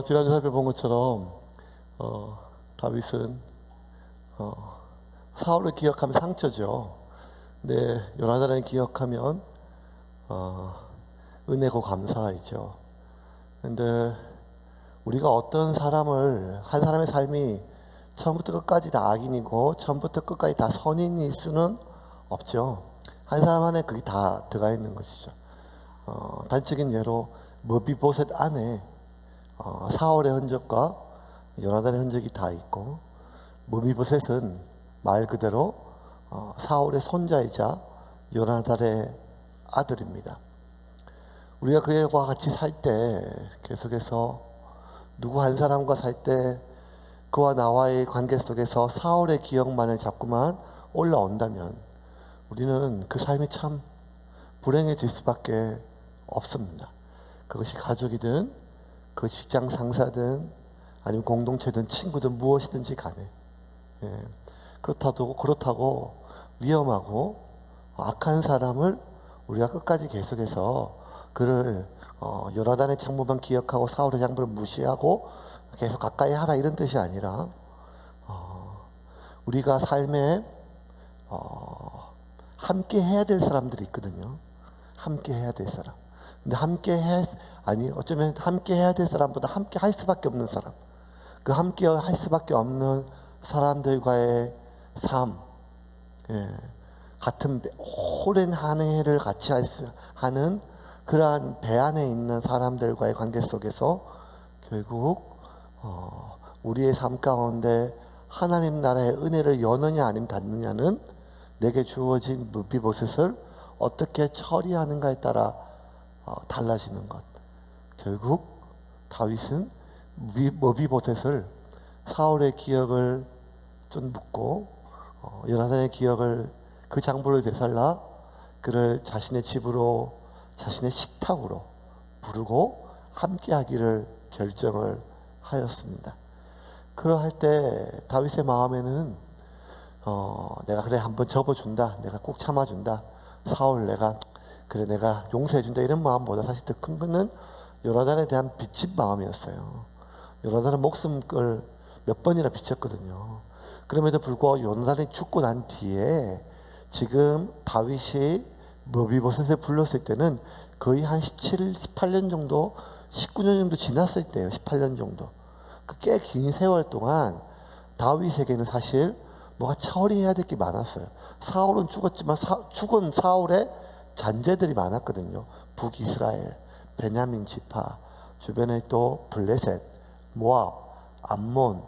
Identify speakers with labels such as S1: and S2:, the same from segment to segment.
S1: 지난주 살펴본 것처럼 다윗은 사울을 기억하면 상처죠. 근데 요나단을 기억하면 은혜고 감사이죠. 근데 우리가 어떤 사람을, 한 사람의 삶이 처음부터 끝까지 다 악인이고 처음부터 끝까지 다 선인일 수는 없죠. 한 사람 안에 그게 다 들어가 있는 것이죠. 단적인 예로 머비보셋 안에 사울의 흔적과 요나단의 흔적이 다 있고, 머비보셋은 말 그대로 사울의 손자이자 요나단의 아들입니다. 우리가 그와 같이 살 때 계속해서 누구 한 사람과 살 때 그와 나와의 관계 속에서 사울의 기억만을 자꾸만 올라온다면 우리는 그 삶이 참 불행해질 수밖에 없습니다. 그것이 가족이든 그 직장 상사든 아니면 공동체든 친구든 무엇이든지 간에 그렇다고 위험하고 악한 사람을 우리가 끝까지 계속해서 그를 요나단의 장부만 기억하고 사울의 장부를 무시하고 계속 가까이 하라 이런 뜻이 아니라 우리가 삶에 함께 해야 될 사람들이 있거든요. 함께 해야 될 사람. 근데 어쩌면 함께 해야 될 사람보다 함께 할 수밖에 없는 사람. 그 함께 할 수밖에 없는 사람들과의 삶. 같은 오랜 한 해를 같이 하는 그러한 배 안에 있는 사람들과의 관계 속에서 결국 우리의 삶 가운데 하나님 나라의 은혜를 여느냐 아니면 닫느냐는 내게 주어진 머비보셋을 어떻게 처리하는가에 따라 달라지는 것. 결국 다윗은 머비보셋을 사울의 기억을 좀 묻고 요나단의 기억을 그 장부를 되살라 그를 자신의 집으로 자신의 식탁으로 부르고 함께하기를 결정을 하였습니다. 그러할 때 다윗의 마음에는 내가 그래 한번 접어준다, 내가 꼭 참아준다, 사울 내가 용서해준다 이런 마음보다 사실 더 큰 거는 요나단에 대한 빚진 마음이었어요. 요나단은 목숨을 몇 번이나 비쳤거든요. 그럼에도 불구하고 요나단이 죽고 난 뒤에 지금 다윗이 머비보셋을 불렀을 때는 거의 한 17, 18년 정도 19년 정도 지났을 때예요. 18년 정도. 그 꽤 긴 세월 동안 다윗에게는 사실 뭐가 처리해야 될 게 많았어요. 사울은 죽었지만 죽은 사울의 잔재들이 많았거든요. 북이스라엘, 베냐민 지파, 주변에 또 블레셋, 모압, 암몬,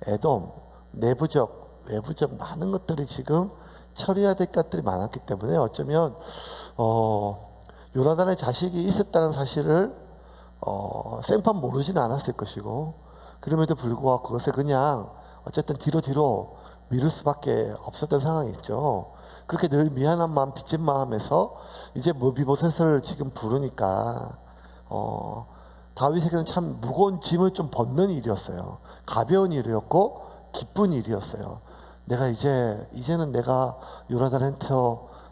S1: 에돔, 내부적, 외부적 많은 것들이 지금 처리해야 될 것들이 많았기 때문에 어쩌면 요나단의 자식이 있었다는 사실을 생판 모르지는 않았을 것이고, 그럼에도 불구하고 그것을 그냥 어쨌든 뒤로 미룰 수밖에 없었던 상황이 있죠. 그렇게 늘 미안한 마음, 빚진 마음에서 이제 머비보셋을 지금 부르니까 다윗에게는 참 무거운 짐을 좀 벗는 일이었어요. 가벼운 일이었고 기쁜 일이었어요. 이제는 내가 요나단한테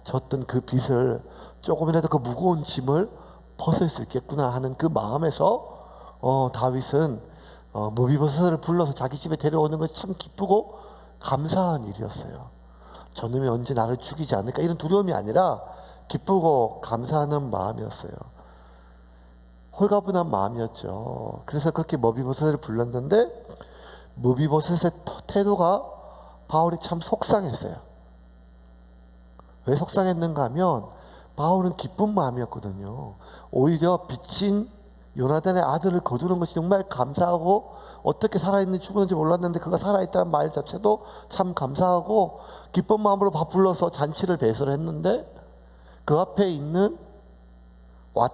S1: 졌던 그 빚을 조금이라도 그 무거운 짐을 벗을 수 있겠구나 하는 그 마음에서 다윗은 머비보셋을 불러서 자기 집에 데려오는 것이 참 기쁘고 감사한 일이었어요. 저놈이 언제 나를 죽이지 않을까 이런 두려움이 아니라 기쁘고 감사하는 마음이었어요. 홀가분한 마음이었죠. 그래서 그렇게 머비보셋을 불렀는데 머비보셋의 태도가 바울이 참 속상했어요. 왜 속상했는가 하면 바울은 기쁜 마음이었거든요. 오히려 빚진 요나단의 아들을 거두는 것이 정말 감사하고, 어떻게 살아있는지 죽었는지 몰랐는데 그가 살아있다는 말 자체도 참 감사하고 기쁜 마음으로 밥 불러서 잔치를 배설을 했는데, 그 앞에 있는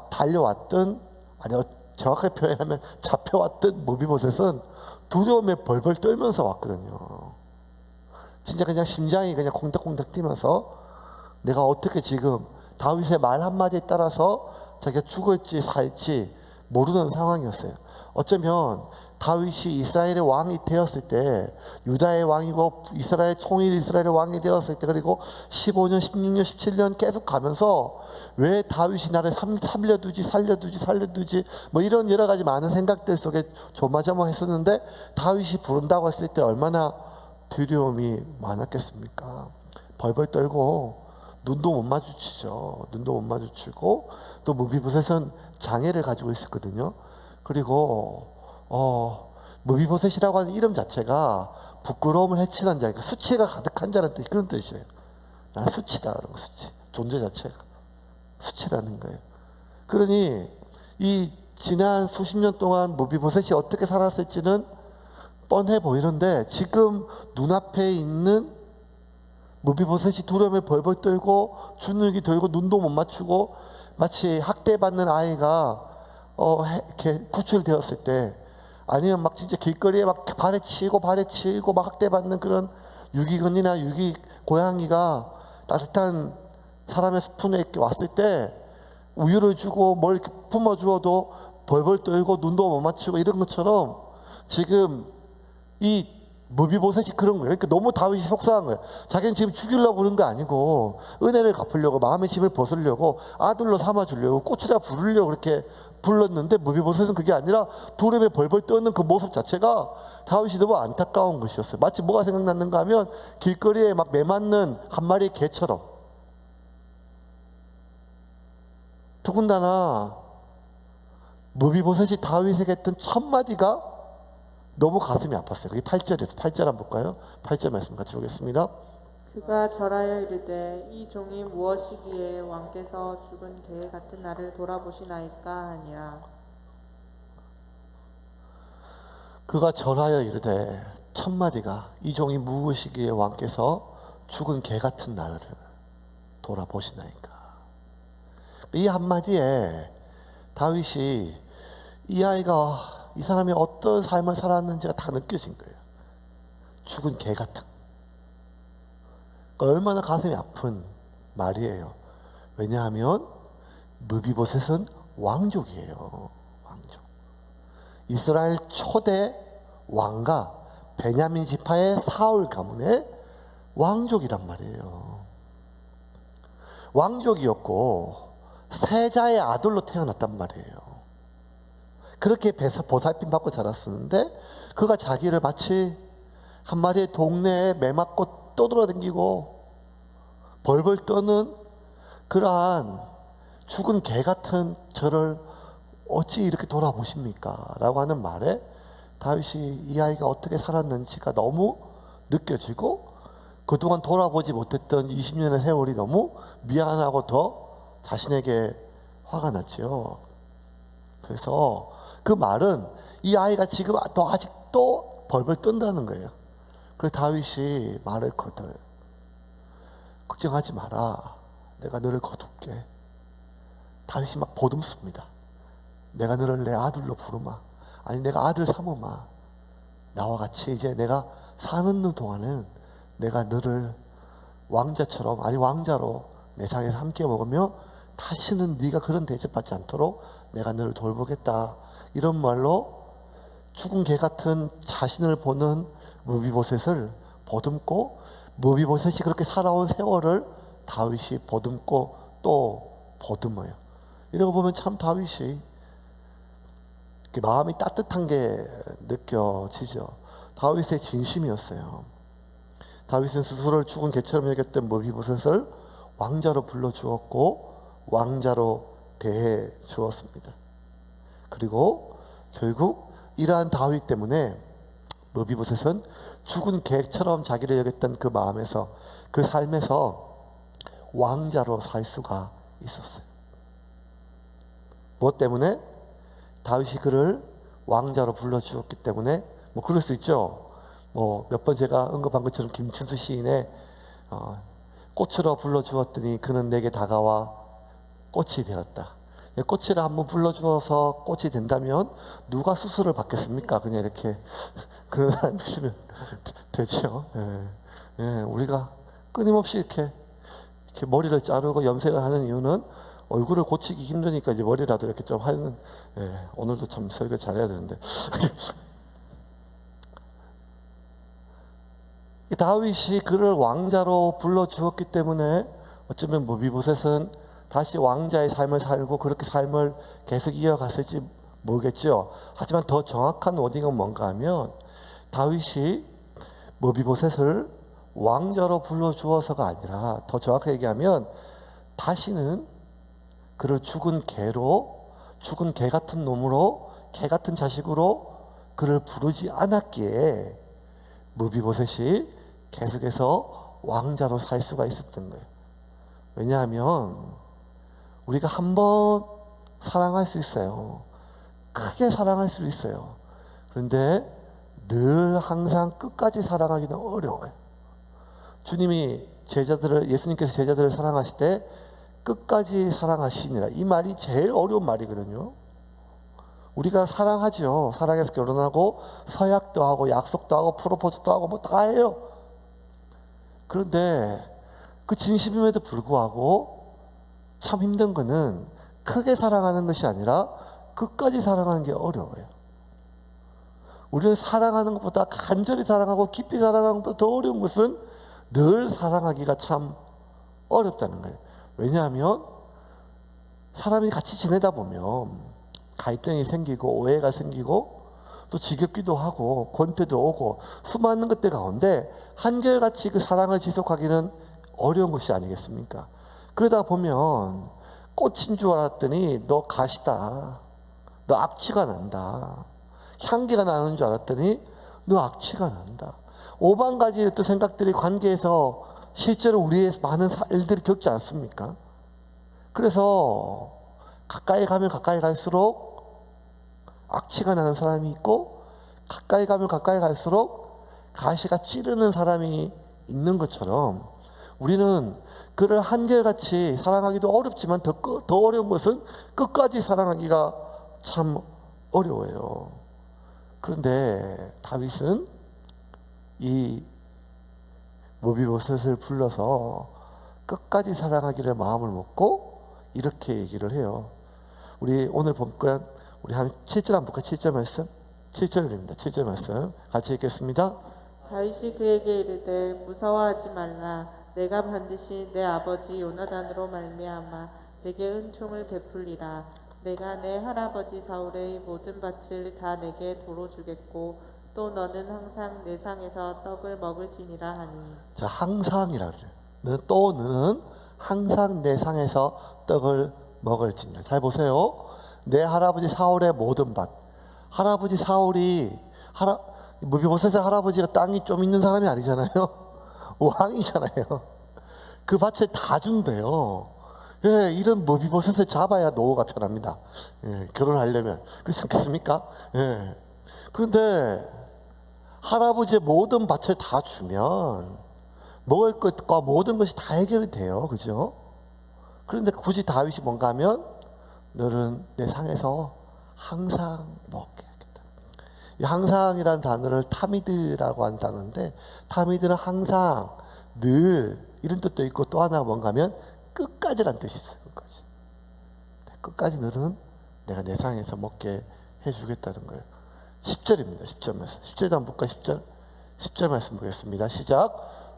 S1: 달려왔던, 아니 정확하게 표현하면 잡혀왔던 머비보셋은 두려움에 벌벌 떨면서 왔거든요. 진짜 그냥 심장이 그냥 콩닥콩닥 뛰면서 내가 어떻게 지금 다윗의 말 한마디에 따라서 자기가 죽을지 살지 모르는 상황이었어요. 어쩌면 다윗이 이스라엘의 왕이 되었을 때, 유다의 왕이고 이스라엘 통일 이스라엘의 왕이 되었을 때, 그리고 15년, 16년, 17년 계속 가면서 왜 다윗이 나를 살려두지 뭐 이런 여러 가지 많은 생각들 속에 조마조마했었는데, 다윗이 부른다고 했을 때 얼마나 두려움이 많았겠습니까? 벌벌 떨고 눈도 못 마주치죠. 눈도 못 마주치고, 또 무비보셋은 장애를 가지고 있었거든요. 그리고 무비보셋이라고 하는 이름 자체가 부끄러움을 해치는 자, 그러니까 수치가 가득한 자라는 뜻, 그런 뜻이에요. 난 수치다, 그런 거, 수치. 존재 자체가 수치라는 거예요. 그러니 이 지난 수십 년 동안 무비보셋이 어떻게 살았을지는 뻔해 보이는데, 지금 눈앞에 있는 무비보셋이 두려움에 벌벌 떨고 주눅이 들고 눈도 못 맞추고, 마치 학대받는 아이가 이렇게 구출되었을 때, 아니면 막 진짜 길거리에 막 발에 치고 막 학대받는 그런 유기견이나 고양이가 따뜻한 사람의 스푼에 이렇게 왔을 때 우유를 주고 뭘 이렇게 품어주어도 벌벌 떨고 눈도 못 맞추고 이런 것처럼, 지금 이 무비보셋이 그런 거예요. 그러니까 너무 다윗이 속상한 거예요. 자기는 지금 죽이려고 그런 거 아니고 은혜를 갚으려고, 마음의 짐을 벗으려고, 아들로 삼아주려고, 꽃이라 부르려고 그렇게 불렀는데, 무비보셋은 그게 아니라 두려움에 벌벌 떠는 그 모습 자체가 다윗이 너무 안타까운 것이었어요. 마치 뭐가 생각났는가 하면 길거리에 막 매맞는 한 마리의 개처럼. 더군다나 무비보셋이 다윗에게 했던 첫 마디가 너무 가슴이 아팠어요. 그게 8절에서, 8절 한번 볼까요? 8절 말씀 같이 보겠습니다.
S2: 그가 절하여 이르되 이 종이 무엇이기에 왕께서 죽은 개 같은 나를 돌아보시나이까 하니라.
S1: 그가 절하여 이르되, 첫 마디가 이 종이 무엇이기에 왕께서 죽은 개 같은 나를 돌아보시나이까. 이 한마디에 다윗이 이 사람이 어떤 삶을 살았는지가 다 느껴진 거예요. 죽은 개 같은. 그러니까 얼마나 가슴이 아픈 말이에요. 왜냐하면 무비보셋은 왕족이에요. 왕족. 이스라엘 초대 왕가, 베냐민 지파의 사울 가문의 왕족이란 말이에요. 왕족이었고 세자의 아들로 태어났단 말이에요. 그렇게 보살핌 받고 자랐었는데, 그가 자기를 마치 한 마리의 동네에 매맞고 떠돌아다니고 벌벌 떠는 그러한 죽은 개 같은 저를 어찌 이렇게 돌아보십니까? 라고 하는 말에 다윗이 이 아이가 어떻게 살았는지가 너무 느껴지고, 그동안 돌아보지 못했던 20년의 세월이 너무 미안하고 더 자신에게 화가 났죠. 그래서 그 말은 이 아이가 지금 또 아직도 벌벌 뜬다는 거예요. 그래서 다윗이 말을 거둬요. 걱정하지 마라. 내가 너를 거둘게. 다윗이 막 보듬습니다. 내가 너를 내 아들로 부르마. 아니 내가 아들 삼으마. 나와 같이 이제 내가 사는 동안은 내가 너를 왕자처럼, 아니 왕자로 내 상에서 함께 먹으며 다시는 네가 그런 대접받지 않도록 내가 너를 돌보겠다. 이런 말로 죽은 개 같은 자신을 보는 무비보셋을 보듬고, 무비보셋이 그렇게 살아온 세월을 다윗이 보듬고 또 보듬어요. 이런 거 보면 참 다윗이 마음이 따뜻한 게 느껴지죠. 다윗의 진심이었어요. 다윗은 스스로를 죽은 개처럼 여겼던 무비보셋을 왕자로 불러주었고 왕자로 대해 주었습니다. 그리고 결국 이러한 다윗 때문에 무비보셋은 죽은 개처럼 자기를 여겼던 그 마음에서, 그 삶에서 왕자로 살 수가 있었어요. 무엇 때문에? 다윗이 그를 왕자로 불러주었기 때문에. 뭐 그럴 수 있죠. 뭐 몇 번 제가 언급한 것처럼 김춘수 시인의 꽃으로 불러주었더니 그는 내게 다가와 꽃이 되었다. 꽃이라 한번 불러주어서 꽃이 된다면 누가 수술을 받겠습니까? 그냥 이렇게 그런 사람이 있으면 되죠. 우리가 끊임없이 이렇게 머리를 자르고 염색을 하는 이유는 얼굴을 고치기 힘드니까 이제 머리라도 이렇게 좀 하는. 오늘도 참 설교 잘해야 되는데. 다윗이 그를 왕자로 불러 주었기 때문에 어쩌면 무비보셋은 다시 왕자의 삶을 살고 그렇게 삶을 계속 이어갔을지 모르겠죠. 하지만 더 정확한 워딩은 뭔가 하면 다윗이 무비보셋을 왕자로 불러 주어서가 아니라 더 정확하게 얘기하면 다시는 그를 죽은 개로, 죽은 개 같은 놈으로, 개 같은 자식으로 그를 부르지 않았기에 무비보셋이 계속해서 왕자로 살 수가 있었던 거예요. 왜냐하면 우리가 한 번 사랑할 수 있어요. 크게 사랑할 수 있어요. 그런데 늘 항상 끝까지 사랑하기는 어려워요. 주님이 예수님께서 제자들을 사랑하실 때 끝까지 사랑하시니라. 이 말이 제일 어려운 말이거든요. 우리가 사랑하죠. 사랑해서 결혼하고 서약도 하고 약속도 하고 프로포즈도 하고 뭐 다 해요. 그런데 그 진심임에도 불구하고 참 힘든 거는 크게 사랑하는 것이 아니라 끝까지 사랑하는 게 어려워요. 우리는 사랑하는 것보다 간절히 사랑하고 깊이 사랑하는 것보다 더 어려운 것은 늘 사랑하기가 참 어렵다는 거예요. 왜냐하면 사람이 같이 지내다 보면 갈등이 생기고 오해가 생기고 또 지겹기도 하고 권태도 오고 수많은 것들 가운데 한결같이 그 사랑을 지속하기는 어려운 것이 아니겠습니까? 그러다 보면 꽃인 줄 알았더니 너 가시다, 너 악취가 난다, 향기가 나는 줄 알았더니 너 악취가 난다, 5만 가지 어떤 생각들이 관계에서 실제로 우리의 많은 일들을 겪지 않습니까? 그래서 가까이 가면 가까이 갈수록 악취가 나는 사람이 있고 가까이 가면 가까이 갈수록 가시가 찌르는 사람이 있는 것처럼 우리는 그를 한결같이 사랑하기도 어렵지만 더 어려운 것은 끝까지 사랑하기가 참 어려워요. 그런데 다윗은 이 무비보셋을 불러서 끝까지 사랑하기를 마음을 먹고 이렇게 얘기를 해요. 우리 오늘 본건 우리 한 7절 한번 볼까요? 7절 말씀. 7절입니다. 7절 말씀 같이 읽겠습니다.
S2: 다윗이 그에게 이르되 무서워하지 말라. 내가 반드시 내 아버지 요나단으로 말미암아 내게 은총을 베풀리라. 내가 내 할아버지 사울의 모든 밭을 다 내게 도로 주겠고 또 너는 항상 내 상에서 떡을 먹을지니라 하니.
S1: 자, 항상이라 그래요. 너는 항상 내 상에서 떡을 먹을지니라. 잘 보세요. 내 할아버지 사울의 모든 밭. 할아버지 사울이 무비보셋의 할아버지가 땅이 좀 있는 사람이 아니잖아요. 왕이잖아요. 그 밭을 다 준대요. 이런 무비보셋을 잡아야 노후가 편합니다. 결혼하려면. 그렇지 않겠습니까? 그런데 할아버지의 모든 밭을 다 주면 먹을 것과 모든 것이 다 해결이 돼요. 그죠? 그런데 굳이 다윗이 뭔가 하면 너는 내 상에서 항상 먹게 하겠다. 이 항상이라는 단어를 타미드라고 하는 단어인데 타미드는 항상, 늘 이런 뜻도 있고 또 하나 뭔가 하면 끝까지라는 뜻이 있어요. 끝까지 너는 내가 내 상에서 먹게 해주겠다는 거예요. 10절입니다. 10절 말씀. 10절도 한번 볼까? 10절. 10절 말씀 보겠습니다. 시작.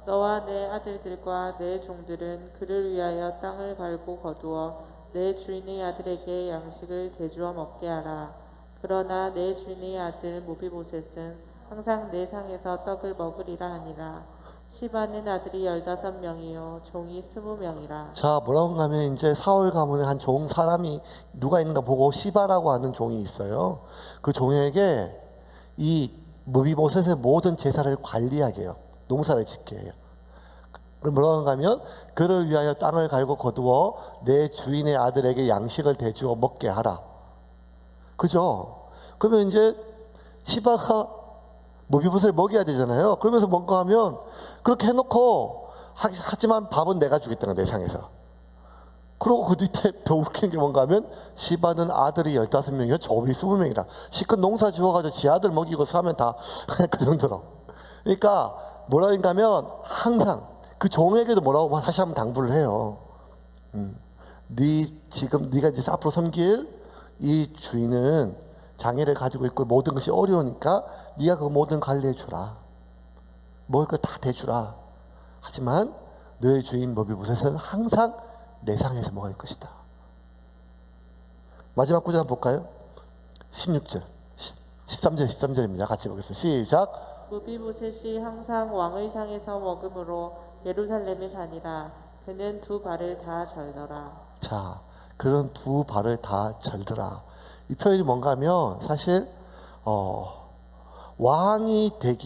S2: 너와 내 아들들과 내 종들은 그를 위하여 땅을 갈고 거두어 내 주인의 아들에게 양식을 대주어 먹게 하라. 그러나 내 주인의 아들 무비보셋은 항상 내 상에서 떡을 먹으리라 하니라. 시바는 아들이 15명이요 종이 20명이라.
S1: 자, 뭐라고 하면 이제 사울 가문에 한 종 사람이 누가 있는가 보고 시바라고 하는 종이 있어요. 그 종에게 이 무비보셋의 모든 제사를 관리하게 해요. 농사를 짓게 해요. 그럼 뭐라고 하면 그를 위하여 땅을 갈고 거두어 내 주인의 아들에게 양식을 대주어 먹게 하라. 그죠? 그러면 이제 시바가 무비보셋을 먹여야 되잖아요. 그러면서 뭔가 하면 그렇게 해놓고 하지만 밥은 내가 주겠다는 내 상에서. 그리고 그 뒤에 더 웃긴 게 뭔가 하면 시바는 아들이 15명이요 종이 20명이라. 실컷 농사 지어가지고 지 아들 먹이고 사면 다 그 정도로. 그러니까 뭐라고 하면 항상 그 종에게도 뭐라고 다시 한번 당부를 해요. 지금 네가 이제 앞으로 섬길 이 주인은 장애를 가지고 있고 모든 것이 어려우니까 네가 그 모든 관리해 주라. 먹을 거 다 대주라. 하지만 너의 주인 머비보셋은 항상 내 상에서 먹을 것이다. 마지막 구절 한번 볼까요? 16절, 13절입니다. 같이 보겠습니다. 시작.
S2: 무비보셋이 항상 왕의 상에서 먹음으로 예루살렘에 사니라. 그는 두 발을 다 절더라.
S1: 자, 그런 두 발을 다 절더라. 이 표현이 뭔가 하면 사실 왕이 될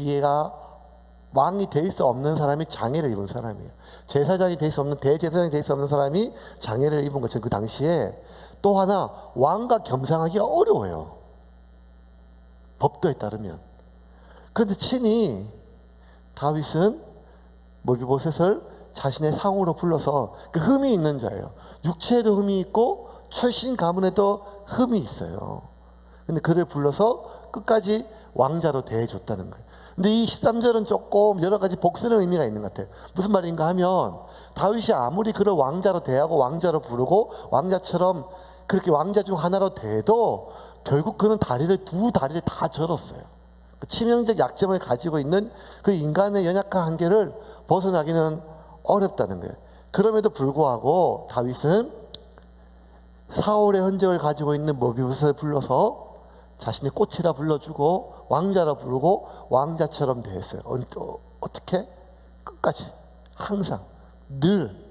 S1: 수 없는 사람이 장애를 입은 사람이에요. 제사장이 될 수 없는, 대제사장이 될 수 없는 사람이 장애를 입은 것처럼 그 당시에 또 하나 왕과 겸상하기가 어려워요. 법도에 따르면. 그런데 친히 다윗은 머비보셋을 자신의 상으로 불러서 그 흠이 있는 자예요. 육체에도 흠이 있고 출신 가문에도 흠이 있어요. 근데 그를 불러서 끝까지 왕자로 대해줬다는 거예요. 근데 이 13절은 조금 여러 가지 복수는 의미가 있는 것 같아요. 무슨 말인가 하면 다윗이 아무리 그를 왕자로 대하고 왕자로 부르고 왕자처럼 그렇게 왕자 중 하나로 대해도 결국 그는 두 다리를 다 절었어요. 치명적 약점을 가지고 있는 그 인간의 연약한 한계를 벗어나기는 어렵다는 거예요. 그럼에도 불구하고 다윗은 사울의 흔적을 가지고 있는 머비보셋을 불러서 자신의 꽃이라 불러주고 왕자라 부르고 왕자처럼 대했어요. 어떻게? 끝까지 항상 늘.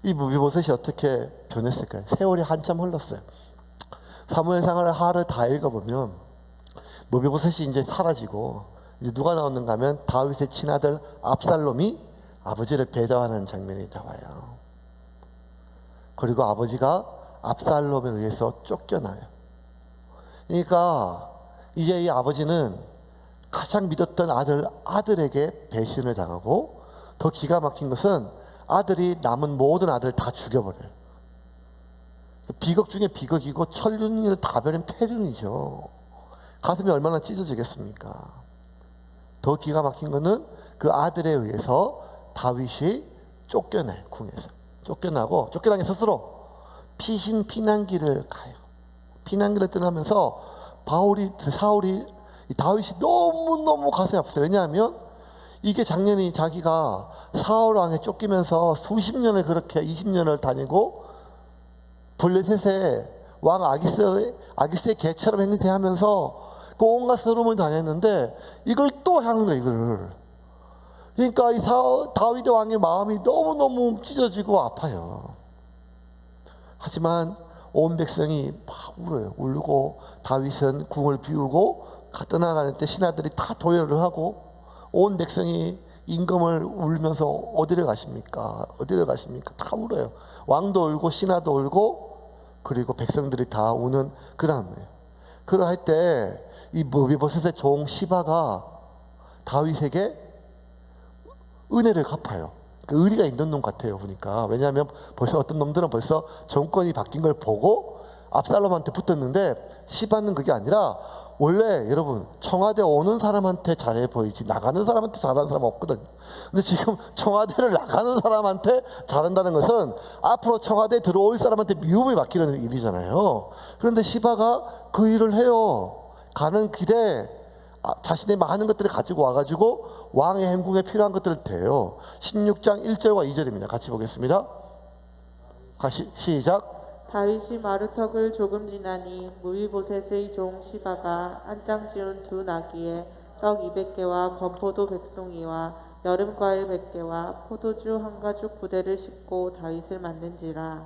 S1: 이 머비보셋이 어떻게 변했을까요? 세월이 한참 흘렀어요. 사무엘상을 하를 다 읽어보면 머비보셋이 이제 사라지고 이제 누가 나오는가 하면 다윗의 친아들 압살롬이 아버지를 배반하는 장면이 나와요. 그리고 아버지가 압살롬에 의해서 쫓겨나요. 그러니까 이제 이 아버지는 가장 믿었던 아들에게 배신을 당하고 더 기가 막힌 것은 아들이 남은 모든 아들을 다 죽여버려요. 비극 중에 비극이고 천륜을 다 버린 폐륜이죠. 가슴이 얼마나 찢어지겠습니까? 더 기가 막힌 것은 그 아들에 의해서 다윗이 쫓겨나요. 궁에서 쫓겨나고 쫓겨나기 스스로 피난길을 가요. 피난길을 떠나면서 사울이 다윗이 너무너무 가슴이 아팠어요. 왜냐하면 이게 작년에 자기가 사울 왕에 쫓기면서 수십 년을 그렇게 20년을 다니고 블레셋의 왕 아기스의 개처럼 행태하면서 그 온갖 서름을 당했는데 이걸 또 하는 거예요. 이거를. 그러니까 이 다윗의 왕의 마음이 너무너무 찢어지고 아파요. 하지만 온 백성이 막 울어요. 울고 다윗은 궁을 비우고 떠나가는 때 신하들이 다 도열을 하고 온 백성이 임금을 울면서 어디를 가십니까? 어디를 가십니까? 다 울어요. 왕도 울고 신하도 울고 그리고 백성들이 다 우는 그런 거예요. 그럴 때 이 머비보셋의 종 시바가 다윗에게 은혜를 갚아요. 그 의리가 있는 놈 같아요. 보니까. 왜냐하면 벌써 어떤 놈들은 벌써 정권이 바뀐 걸 보고 압살롬한테 붙었는데 시바는 그게 아니라 원래 여러분 청와대 오는 사람한테 잘해 보이지 나가는 사람한테 잘하는 사람은 없거든요. 근데 지금 청와대를 나가는 사람한테 잘한다는 것은 앞으로 청와대에 들어올 사람한테 미움을 받기는 일이잖아요. 그런데 시바가 그 일을 해요. 가는 길에 자신의 많은 것들을 가지고 와가지고 왕의 행궁에 필요한 것들을 대요. 16장 1절과 2절입니다. 같이 보겠습니다. 시작.
S2: 다윗이 마루턱을 조금 지나니 무비보셋의 종 시바가 한장 지은 두 나귀에 떡 200개와 건포도 100송이와 여름과일 100개와 포도주 한 가죽 부대를 싣고 다윗을 맞는지라.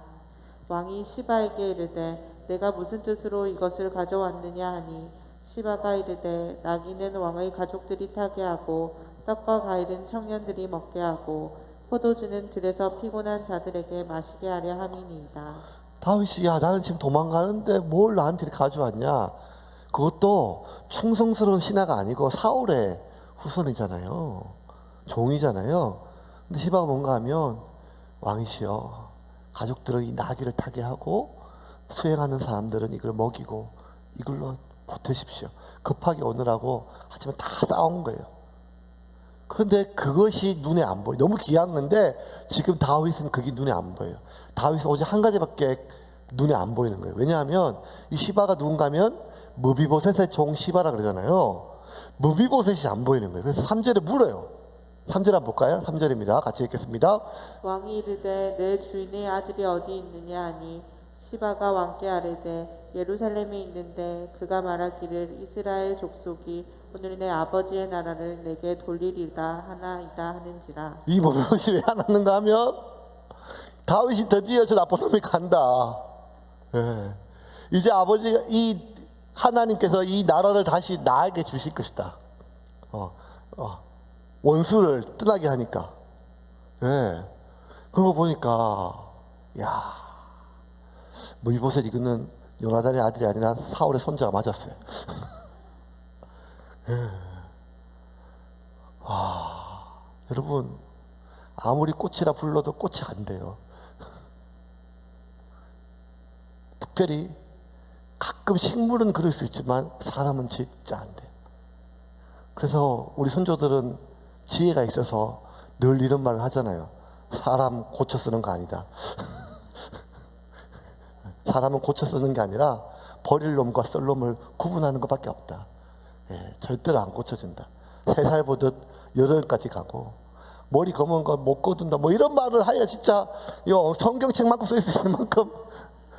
S2: 왕이 시바에게 이르되 내가 무슨 뜻으로 이것을 가져왔느냐 하니 시바가 이르되 나귀는 왕의 가족들이 타게 하고 떡과 과일은 청년들이 먹게 하고 포도주는 들에서 피곤한 자들에게 마시게 하려 함이니이다.
S1: 다윗이 야 나는 지금 도망가는데 뭘 나한테 이렇게 가져왔냐. 그것도 충성스러운 신하가 아니고 사울의 후손이잖아요. 종이잖아요. 근데 시바가 뭔가 하면 왕이시여 가족들은 이 나귀를 타게 하고 수행하는 사람들은 이걸 먹이고 이걸로 보태십시오. 급하게 오느라고 하지만 다 싸운 거예요. 그런데 그것이 눈에 안 보여. 너무 귀한 건데 지금 다윗은 그게 눈에 안 보여요. 다윗은 오직 한 가지밖에 눈에 안 보이는 거예요. 왜냐하면 이 시바가 누군가면 무비보셋의 종 시바라 그러잖아요. 무비보셋이 안 보이는 거예요. 그래서 3절에 물어요. 3절 한번 볼까요? 3절입니다. 같이 읽겠습니다.
S2: 왕이 이르되 내 주인의 아들이 어디 있느냐 하니 시바가 왕께 아뢰되 예루살렘에 있는데 그가 말하기를 이스라엘 족속이 오늘 내 아버지의 나라를 내게 돌리리다 하나이다 하는지라.
S1: 이 무비보셋이 왜 안 왔는가 하면 다윗이 드디어 저 나쁜 놈이 간다. 예. 이제 아버지가 이 하나님께서 이 나라를 다시 나에게 주실 것이다. 원수를 떠나게 하니까. 예. 그런 거 보니까 야, 무비보셋 이거는 요나단의 아들이 아니라 사울의 손자가 맞았어요. 예. 여러분 아무리 꽃이라 불러도 꽃이 안 돼요. 특별히 가끔 식물은 그럴 수 있지만 사람은 진짜 안 돼. 그래서 우리 선조들은 지혜가 있어서 늘 이런 말을 하잖아요. 사람 고쳐 쓰는 거 아니다. 사람은 고쳐 쓰는 게 아니라 버릴 놈과 쓸 놈을 구분하는 것밖에 없다. 예, 절대로 안 고쳐진다. 3살 보듯 8살까지 가고 머리 검은 거 못 거둔다. 뭐 이런 말을 하야 진짜 성경책만큼 써 있을 만큼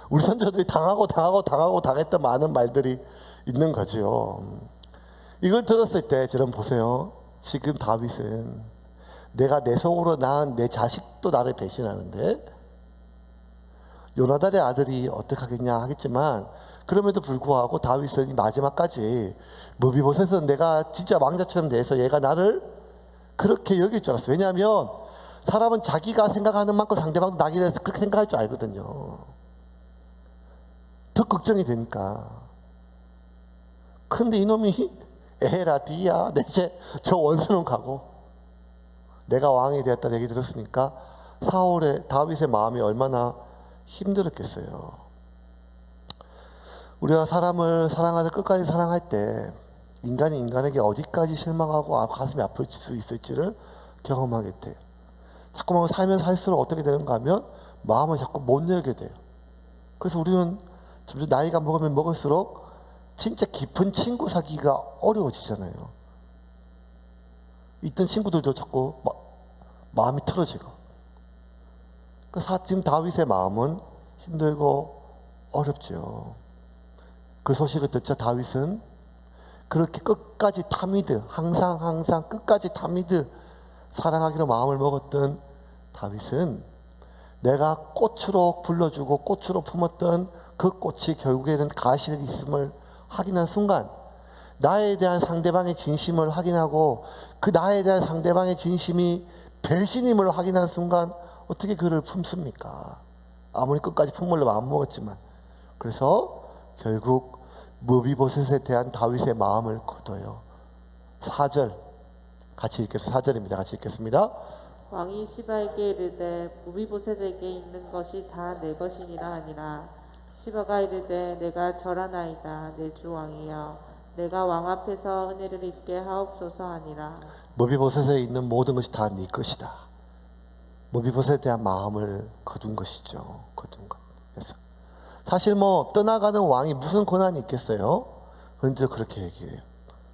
S1: 우리 선조들이 당했던 많은 말들이 있는 거죠. 이걸 들었을 때 여러분 보세요. 지금 다윗은 내가 내 속으로 낳은 내 자식도 나를 배신하는데 요나단의 아들이 어떡하겠냐 하겠지만 그럼에도 불구하고 다윗은 마지막까지 무비보셋은 내가 진짜 왕자처럼 대해서 얘가 나를 그렇게 여길 줄 알았어요. 왜냐하면 사람은 자기가 생각하는 만큼 상대방도 나에 대해서 그렇게 생각할 줄 알거든요. 더 걱정이 되니까. 근데 이놈이 에헤라 디야 내 이제 저 원수는 가고 내가 왕이 되었다 얘기 들었으니까 다윗의 마음이 얼마나 힘들었겠어요. 우리가 사람을 사랑하다 끝까지 사랑할 때 인간이 인간에게 어디까지 실망하고 가슴이 아플 수 있을지를 경험하게 돼요. 자꾸만 살면 살수록 어떻게 되는가 하면 마음을 자꾸 못 열게 돼요. 그래서 우리는 점점 나이가 먹으면 먹을수록 진짜 깊은 친구 사귀기가 어려워지잖아요. 있던 친구들도 자꾸 마음이 틀어지고. 지금 다윗의 마음은 힘들고 어렵죠. 그 소식을 듣자 다윗은 그렇게 끝까지 타미드, 항상 끝까지 타미드 사랑하기로 마음을 먹었던 다윗은 내가 꽃으로 불러주고 꽃으로 품었던 그 꽃이 결국에는 가시를 있음을 확인한 순간 나에 대한 상대방의 진심을 확인하고 그 나에 대한 상대방의 진심이 배신임을 확인한 순간 어떻게 그를 품습니까? 아무리 끝까지 품으려 마음 먹었지만. 그래서 결국 무비보셋에 대한 다윗의 마음을 거둬요. 4절 같이 읽겠습니다. 4절입니다. 같이 읽겠습니다.
S2: 왕이 시바에게 이르되 무비보셋에게 있는 것이 다 내 것이니라 하니라. 시바가 이르되 내가 절하나이다 내 주 왕이여 내가 왕 앞에서 은혜를 입게 하옵소서 하니라.
S1: 무비보셋에 있는 모든 것이 다 네 것이다. 무비보셋에 대한 마음을 거둔 것이죠. 거둔 것. 그래서 사실 떠나가는 왕이 무슨 권한이 있겠어요? 언제 그렇게 얘기해요.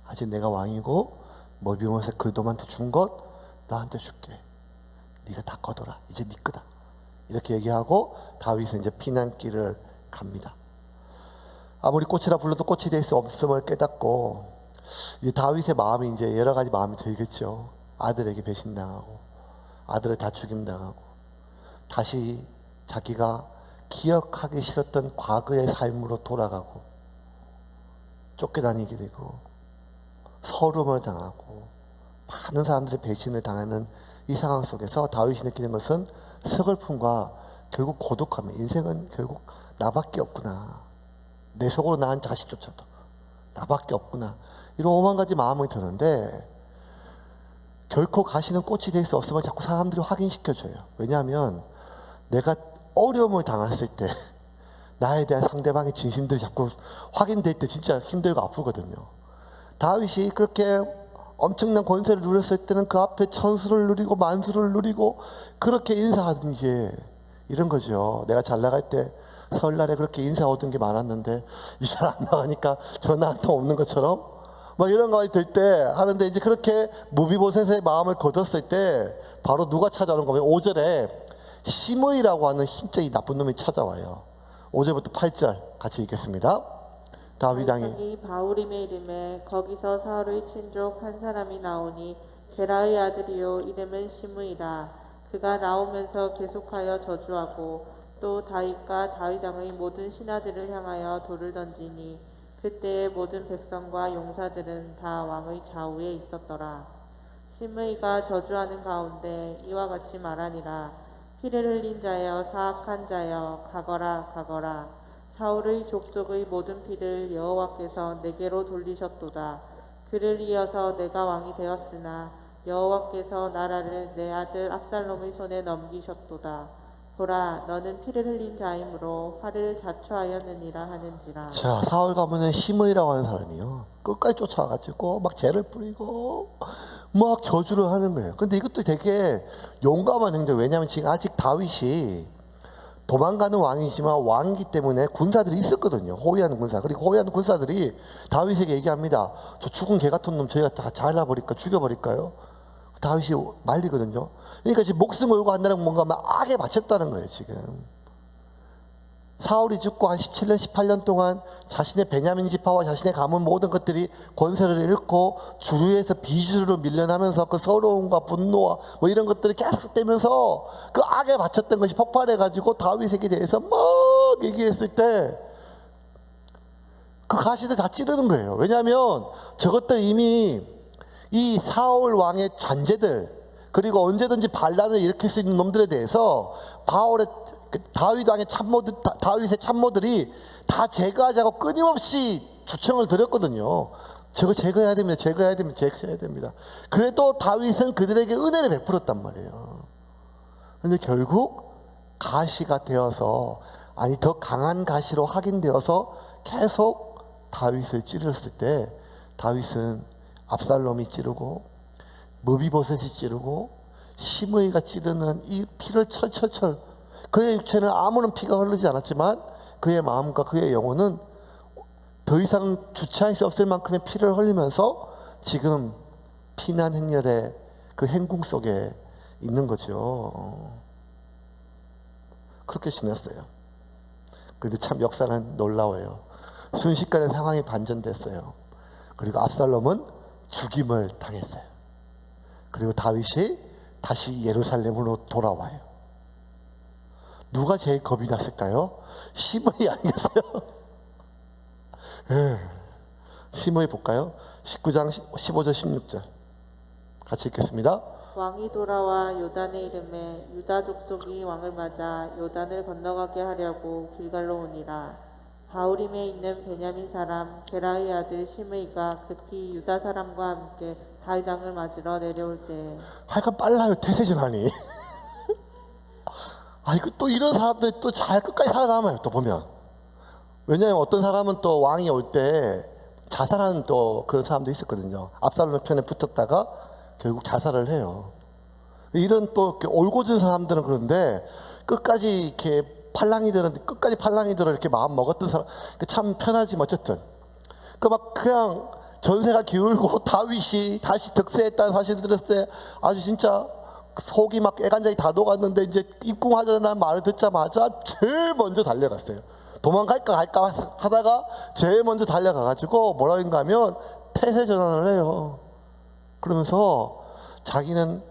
S1: 아직 내가 왕이고 무비보셋 그 놈한테 준 것 나한테 줄게. 네가 다 거둬라. 이제 네 거다. 이렇게 얘기하고 다윗은 이제 피난길을 갑니다. 아무리 꽃이라 불러도 꽃이 될 수 없음을 깨닫고 이제 다윗의 마음이 이제 여러 가지 마음이 들겠죠. 아들에게 배신당하고 아들을 다 죽임당하고 다시 자기가 기억하기 싫었던 과거의 삶으로 돌아가고 쫓겨다니게 되고 서름을 당하고 많은 사람들의 배신을 당하는 이 상황 속에서 다윗이 느끼는 것은 서글픔과 결국 고독함. 인생은 결국 나밖에 없구나. 내 속으로 낳은 자식조차도 나밖에 없구나. 이런 오만 가지 마음이 드는데 결코 가시는 꽃이 될 수 없음을 자꾸 사람들이 확인시켜줘요. 왜냐하면 내가 어려움을 당했을 때 나에 대한 상대방의 진심들이 자꾸 확인될 때 진짜 힘들고 아프거든요. 다윗이 그렇게 엄청난 권세를 누렸을 때는 그 앞에 천수를 누리고 만수를 누리고 그렇게 인사하든지 이런 거죠. 내가 잘 나갈 때 설날에 그렇게 인사 오던 게 많았는데 이제 안 나가니까 전화 한 통 없는 것처럼 막 이런 거 될 때 하는데, 이제 그렇게 무비보셋의 마음을 거뒀을 때 바로 누가 찾아오는 거면 5절에 시므이라고 하는 진짜 이 나쁜 놈이 찾아와요. 5절부터 8절 같이 읽겠습니다. 다윗 왕이
S2: 이 바울임의 이름에 거기서 사울의 친족 한 사람이 나오니 게라의 아들이요 이름은 시므이라. 그가 나오면서 계속하여 저주하고 또 다윗과 다윗 왕의 모든 신하들을 향하여 돌을 던지니 그때의 모든 백성과 용사들은 다 왕의 좌우에 있었더라. 시므이가 저주하는 가운데 이와 같이 말하니라. 피를 흘린 자여 사악한 자여 가거라 가거라. 사울의 족속의 모든 피를 여호와께서 내게로 돌리셨도다. 그를 이어서 내가 왕이 되었으나 여호와께서 나라를 내 아들 압살롬의 손에 넘기셨도다. 보라, 너는 피를 흘린 자이므로 화를 자초하였느니라 하는지라.
S1: 자, 사울 가문에 시므이라고 하는 사람이요, 끝까지 쫓아와가지고 막 죄를 뿌리고 막 저주를 하는 거예요. 근데 이것도 되게 용감한 행동. 왜냐하면 지금 아직 다윗이 도망가는 왕이지만 왕이기 때문에 군사들이 있었거든요. 호위하는 군사. 그리고 호위하는 군사들이 다윗에게 얘기합니다. 저 죽은 개 같은 놈 저희가 다 잘라버릴까, 죽여버릴까요? 다윗이 말리거든요. 그러니까 지금 목숨 걸고 한다는 건 뭔가 막 악에 바쳤다는 거예요. 지금 사울이 죽고 한 17년 18년 동안 자신의 베냐민 지파와 자신의 가문 모든 것들이 권세를 잃고 주류에서 비주류로 밀려나면서 그 서러움과 분노와 뭐 이런 것들이 계속되면서 그 악에 바쳤던 것이 폭발해가지고 다윗에게 대해서 막 얘기했을 때 그 가시들 다 찌르는 거예요. 왜냐하면 저것들 이미 이 사울 왕의 잔재들, 그리고 언제든지 반란을 일으킬 수 있는 놈들에 대해서 다윗 왕의 참모들, 다윗의 참모들이 다 제거하자고 끊임없이 주청을 드렸거든요. 저거 제거해야 됩니다. 제거해야 됩니다. 제거해야 됩니다. 그래도 다윗은 그들에게 은혜를 베풀었단 말이에요. 그런데 결국 가시가 되어서, 아니 더 강한 가시로 확인되어서 계속 다윗을 찌르었을 때 다윗은 압살롬이 찌르고 무비보셋이 찌르고 시므이가 찌르는 이 피를 철철철, 그의 육체는 아무런 피가 흐르지 않았지만 그의 마음과 그의 영혼은 더 이상 주체할 수 없을 만큼의 피를 흘리면서 지금 피난 행렬의 그 행궁 속에 있는 거죠. 그렇게 지냈어요. 근데 참 역사는 놀라워요. 순식간에 상황이 반전됐어요. 그리고 압살롬은 죽임을 당했어요. 그리고 다윗이 다시 예루살렘으로 돌아와요. 누가 제일 겁이 났을까요? 시므이 아니겠어요? 시므이 볼까요? 19장 15절 16절 같이 읽겠습니다.
S2: 왕이 돌아와 요단의 이름에 유다 족속이 왕을 맞아 요단을 건너가게 하려고 길갈로 오니라. 바울임에 있는 베냐민 사람 게라의 아들 시므이가 급히 유다 사람과 함께 다윗 왕을 맞으러 내려올 때,
S1: 하여간 빨라요. 태세전환이. 아이고, 또 이런 사람들이 또 잘 끝까지 살아남아요. 또 보면. 왜냐하면 어떤 사람은 또 왕이 올 때 자살하는 또 그런 사람도 있었거든요. 압살롬 편에 붙었다가 결국 자살을 해요. 이런 또 올곧은 사람들은 그런데 끝까지 이렇게 끝까지 팔랑이들을 이렇게 마음 먹었던 사람, 참 편하지만 어쨌든 그냥 전세가 기울고 다윗이 다시 득세했다는 사실을 들었을 때 아주 진짜 속이 막 애간장이 다 녹았는데, 이제 입궁하자는 말을 듣자마자 제일 먼저 달려갔어요. 도망갈까 할까 하다가 제일 먼저 달려가가지고 뭐라고 했는가 하면 태세 전환을 해요. 그러면서 자기는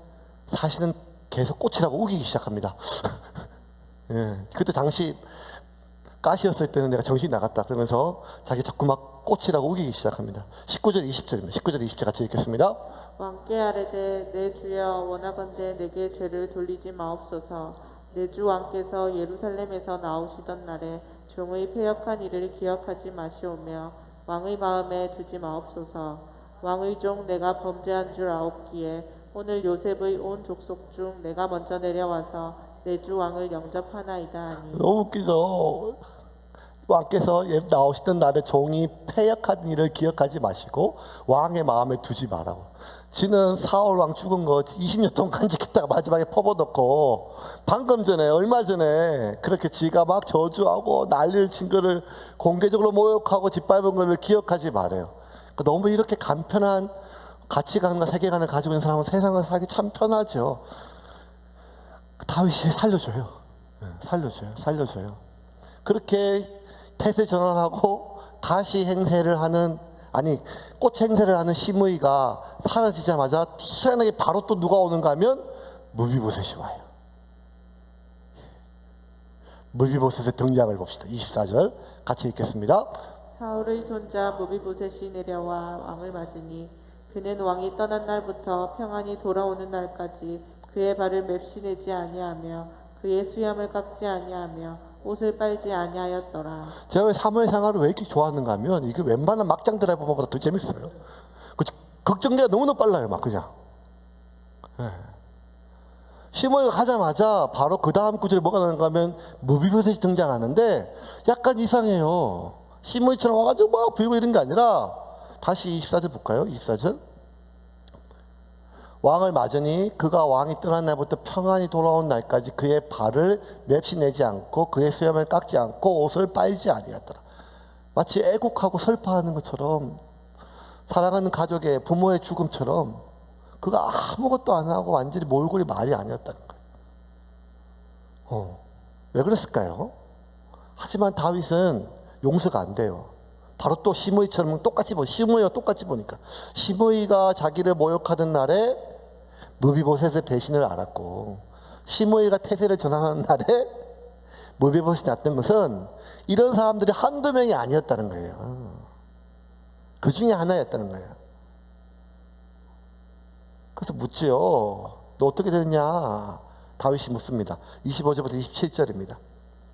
S1: 사실은 계속 꽃이라고 우기기 시작합니다. 예, 그때 당시 가시였을 때는 내가 정신이 나갔다 그러면서 자기 자꾸 막 꽃이라고 우기기 시작합니다. 19절 20절입니다. 19절 20절 같이 읽겠습니다.
S2: 왕께 아뢰되 내 주여 원하건대 내게 죄를 돌리지 마옵소서. 내 주 왕께서 예루살렘에서 나오시던 날에 종의 패역한 일을 기억하지 마시오며 왕의 마음에 두지 마옵소서. 왕의 종 내가 범죄한 줄 아옵기에 오늘 요셉의 온 족속 중 내가 먼저 내려와서 내 주 왕을 영접하나이다 하니.
S1: 너무 웃기죠. 왕께서 나오시던 날에 종이 패역한 일을 기억하지 마시고 왕의 마음에 두지 말라고. 지는 사울 왕 죽은 거 20년 동안 간직했다가 마지막에 퍼버놓고 방금 전에 얼마 전에 그렇게 지가 막 저주하고 난리를 친 거를 공개적으로 모욕하고 짓밟은 거를 기억하지 말아요. 그러니까 너무 이렇게 간편한 가치관과 세계관을 가지고 있는 사람은 세상을 살기 참 편하죠. 다윗이 살려줘요. 살려줘요. 그렇게 태세 전환하고 다시 행세를 하는, 아니 꽃 행세를 하는 시므이가 사라지자마자 희한하게 바로 또 누가 오는가 하면 무비보셋이 와요. 무비보셋의 등장을 봅시다. 24절 같이 읽겠습니다.
S2: 사울의 손자 무비보셋이 내려와 왕을 맞으니 그는 왕이 떠난 날부터 평안히 돌아오는 날까지 그의 발을 맵시내지 아니하며 그의 수염을 깎지 아니하며 옷을 빨지 아니하였더라.
S1: 제가 왜 사무엘 생활을 왜 이렇게 좋아하는가 하면 이게 웬만한 막장 드라이버보다 더 재밌어요. 걱정기가 너무너무 빨라요. 막 그냥. 시므이가 가자마자 바로 그 다음 구절에 뭐가 나는가 하면 무비보셋이 등장하는데 약간 이상해요. 시므이처럼 와가지고 막 부리고 이런 게 아니라 다시 24절 볼까요? 24절. 왕을 맞으니 그가 왕이 떠난 날부터 평안히 돌아온 날까지 그의 발을 맵시 내지 않고 그의 수염을 깎지 않고 옷을 빨지 아니하더라. 마치 애곡하고 설파하는 것처럼, 사랑하는 가족의 부모의 죽음처럼 그가 아무것도 안 하고 완전히 몰골이 말이 아니었다는 거예요. 왜 그랬을까요? 하지만 다윗은 용서가 안 돼요. 바로 또 시므이처럼 똑같이 시므이와 똑같이 보니까 시므이가 자기를 모욕하던 날에 무비보셋의 배신을 알았고, 시므이가 태세를 전환하는 날에 무비보셋이 났던 것은 이런 사람들이 한두 명이 아니었다는 거예요. 그 중에 하나였다는 거예요. 그래서 묻지요. 너 어떻게 됐냐? 다윗이 묻습니다. 25절부터 27절입니다.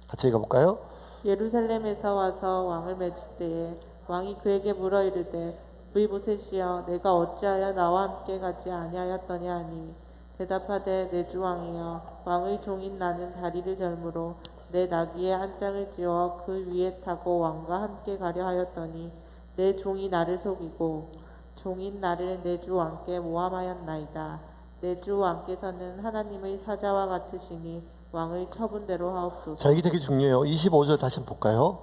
S1: 같이 읽어볼까요?
S2: 예루살렘에서 와서 왕을 맺을 때에 왕이 그에게 물어 이르되 무비보셋이여 내가 어찌하여 나와 함께 가지 아니하였더냐 하니 대답하되 내 주 왕이여 왕의 종인 나는 다리를 절므로 내 나귀에 안장을 지어 그 위에 타고 왕과 함께 가려 하였더니 내 종이 나를 속이고 종인 나를 내 주 왕께 모함하였나이다. 내 주 왕께서는 하나님의 사자와 같으시니 왕의 처분대로 하옵소서.
S1: 자, 이게 되게 중요해요. 25절 다시 한번 볼까요?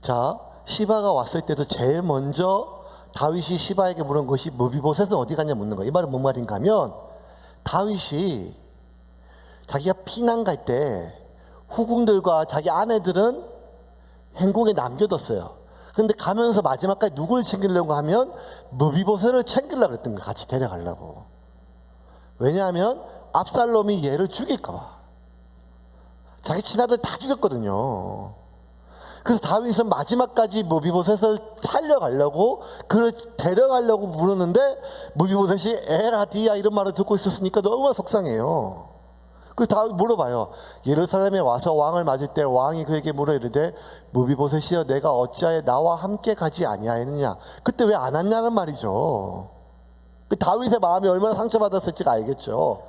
S1: 자, 시바가 왔을 때도 제일 먼저 다윗이 시바에게 물은 것이 무비보셋은 어디 갔냐 묻는 거예요. 이 말은 뭔 말인가 하면 다윗이 자기가 피난 갈 때 후궁들과 자기 아내들은 행궁에 남겨뒀어요. 그런데 가면서 마지막까지 누구를 챙기려고 하면 무비보셋을 챙기려고 그랬던 거예요. 같이 데려가려고. 왜냐하면 압살롬이 얘를 죽일까 봐. 자기 친아들 다 죽였거든요. 그래서 다윗은 마지막까지 무비보셋을 살려가려고, 그를 데려가려고 부르는데 무비보셋이 에라디야 이런 말을 듣고 있었으니까 너무 속상해요. 그래서 다윗 물어봐요. 예루살렘에 와서 왕을 맞을 때 왕이 그에게 물어 이르되 무비보셋이여 내가 어찌하여 나와 함께 가지 아니하였느냐. 그때 왜 안 왔냐는 말이죠. 다윗의 마음이 얼마나 상처받았을지가 알겠죠.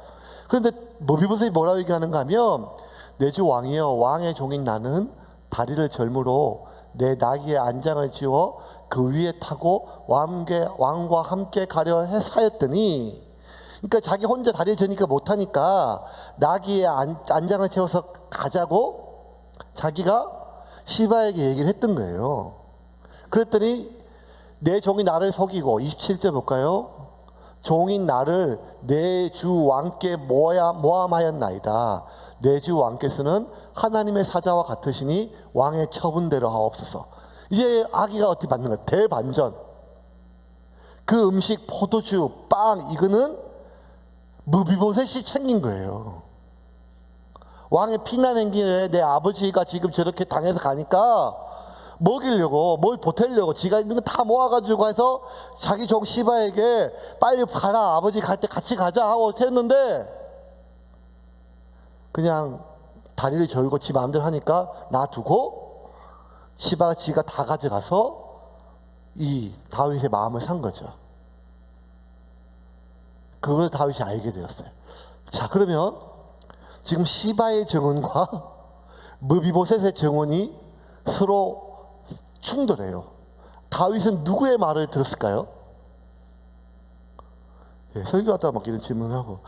S1: 그런데 무비보셋이 뭐라고 얘기하는가 하면 내 주 왕이여 왕의 종인 나는 다리를 절므로 내 나귀의 안장을 지워 그 위에 타고 왕과 함께 가려 해사였더니, 그러니까 자기 혼자 다리를 저니까 못하니까 나귀의 안장을 채워서 가자고 자기가 시바에게 얘기를 했던 거예요. 그랬더니 내 종이 나를 속이고, 27절 볼까요? 종인 나를 내 주 왕께 모함하였나이다. 내 주 왕께서는 하나님의 사자와 같으시니 왕의 처분대로 하옵소서. 이제 아기가 어떻게 받는 거예요? 대반전. 그 음식, 포도주, 빵, 이거는 무비보셋이 챙긴 거예요. 왕의 피난행 길에 내 아버지가 지금 저렇게 당해서 가니까 먹이려고, 뭘 보태려고 지가 있는 거 다 모아가지고 해서 자기 종 시바에게 빨리 가라, 아버지 갈 때 같이 가자 하고 했는데 그냥 다리를 절고 지 마음대로 하니까 놔두고 시바가 지가 다 가져가서 이 다윗의 마음을 산 거죠. 그걸 다윗이 알게 되었어요. 자, 그러면 지금 시바의 증언과 무비보셋의 증언이 서로 충돌해요. 다윗은 누구의 말을 들었을까요? 예, 설교하다가 막 이런 질문을 하고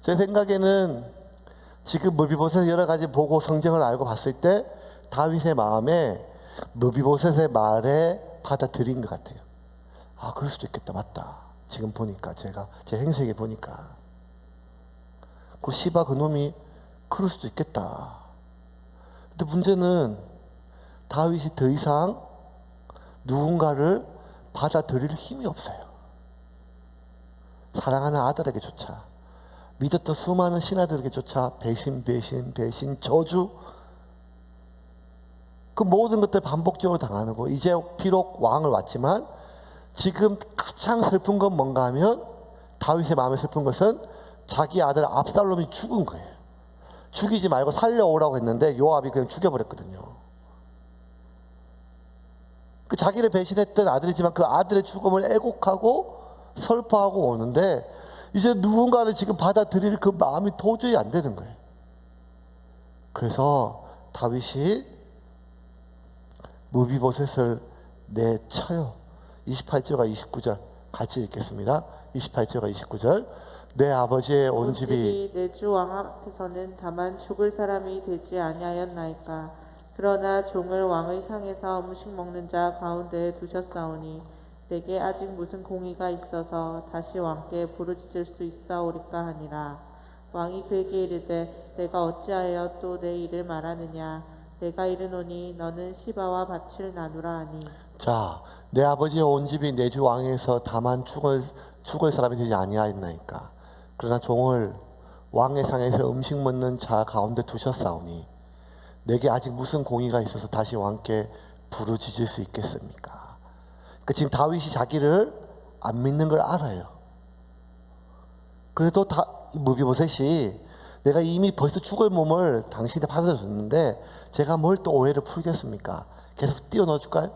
S1: 제 생각에는 지금 무비보셋 여러 가지 보고 성경을 알고 봤을 때 다윗의 마음에 무비보셋의 말에 받아들인 것 같아요. 아, 그럴 수도 있겠다. 맞다. 지금 보니까 제가 제 행색에 보니까 그 시바 그놈이 그럴 수도 있겠다. 근데 문제는 다윗이 더 이상 누군가를 받아들일 힘이 없어요. 사랑하는 아들에게조차, 믿었던 수많은 신하들에게조차 배신, 저주, 그 모든 것들 반복적으로 당하고, 이제 비록 왕을 왔지만 지금 가장 슬픈 건 뭔가 하면, 다윗의 마음에 슬픈 것은 자기 아들 압살롬이 죽은 거예요. 죽이지 말고 살려오라고 했는데 요압이 그냥 죽여버렸거든요. 그 자기를 배신했던 아들이지만 그 아들의 죽음을 애곡하고 슬퍼하고 오는데, 이제 누군가를 지금 받아들일 그 마음이 도저히 안 되는 거예요. 그래서 다윗이 무비보셋을 내쳐요. 28절과 29절 같이 읽겠습니다. 28절과 29절. 내 아버지의 온 집이
S2: 내 주 왕 앞에서는 다만 죽을 사람이 되지 아니하였나이까. 그러나 종을 왕의 상에서 음식 먹는 자 가운데에 두셨사오니 내게 아직 무슨 공의가 있어서 다시 왕께 부르짖을 수 있사오리까 하니라. 왕이 그에게 이르되 내가 어찌하여 또 내 일을 말하느냐. 내가 이르노니 너는 시바와 밭을 나누라 하니.
S1: 자, 내 아버지의 온 집이 내 주 왕에서 다만 죽을 사람이 되지 아니하였나이까. 그러나 종을 왕의 상에서 음식 먹는 자 가운데 두셨사오니 내게 아직 무슨 공의가 있어서 다시 왕께 부르짖을 수 있겠습니까? 그러니까 지금 다윗이 자기를 안 믿는 걸 알아요. 그래도 무비보셋이 내가 이미 벌써 죽을 몸을 당신한테 받아줬는데 제가 뭘 또 오해를 풀겠습니까? 계속 띄워넣어 줄까요?